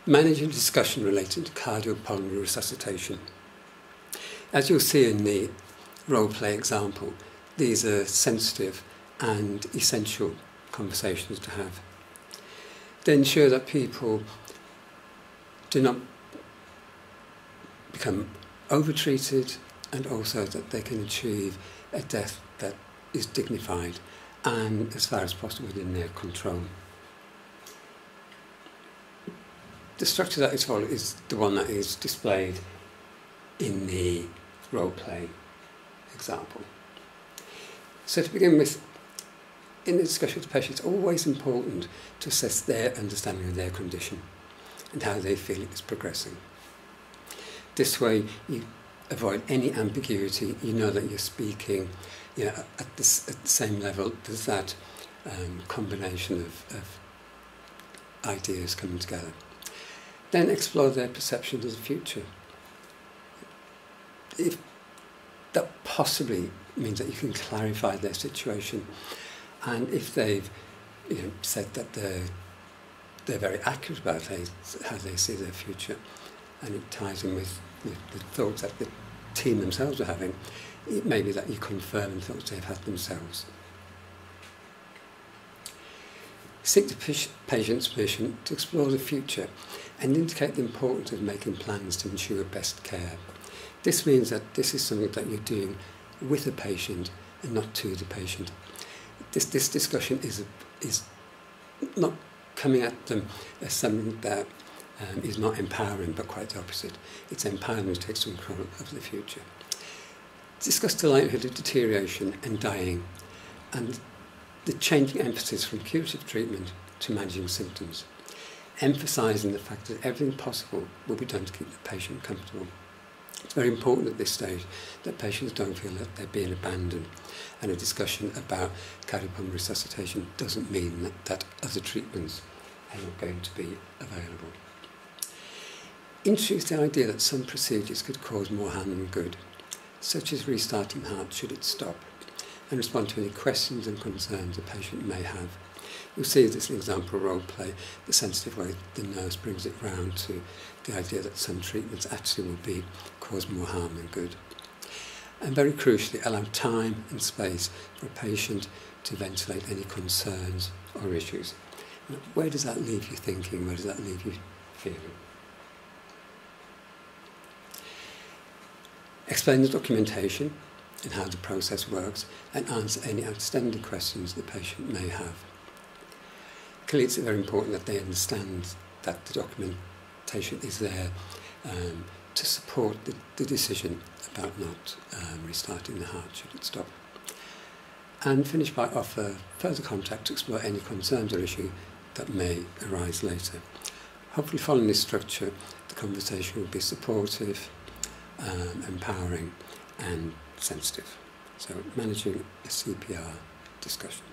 Managing discussion relating to cardiopulmonary resuscitation. As you'll see in the role play example, these are sensitive and essential conversations to have. They ensure that people do not become overtreated, and also that they can achieve a death that is dignified and, as far as possible, within their control. The structure that is followed is the one that is displayed in the role play example. So to begin with, in the discussion with the patient, it's always important to assess their understanding of their condition and how they feel it is progressing. This way you avoid any ambiguity. You know that you're speaking at the same level as that combination of ideas coming together. Then explore their perceptions of the future. If that possibly means that you can clarify their situation, and if they've said that they're very accurate about how they see their future, and it ties in with the thoughts that the team themselves are having, it may be that you confirm the thoughts they've had themselves. Seek the patient's permission to explore the future and indicate the importance of making plans to ensure best care. This means that this is something that you're doing with the patient and not to the patient. This discussion is not coming at them as something that is not empowering, but quite the opposite. It's empowering to take some control of the future. Discuss the likelihood of deterioration and dying, and the changing emphasis from curative treatment to managing symptoms, emphasising the fact that everything possible will be done to keep the patient comfortable. It's very important at this stage that patients don't feel that they're being abandoned, and a discussion about cardiopulmonary resuscitation doesn't mean that other treatments are not going to be available. Introduce the idea that some procedures could cause more harm than good, such as restarting the heart should it stop, and respond to any questions and concerns the patient may have. You'll see this example role play, the sensitive way the nurse brings it round to the idea that some treatments actually will cause more harm than good. And very crucially, allow time and space for a patient to ventilate any concerns or issues. Now, where does that leave you thinking? Where does that leave you feeling? Explain the documentation and how the process works, and answer any outstanding questions the patient may have. Clearly, it's very important that they understand that the documentation is there to support the decision about not restarting the heart should it stop. And finish by offer further contact to explore any concerns or issue that may arise later. Hopefully, following this structure, the conversation will be supportive, empowering and sensitive. So managing a CPR discussion.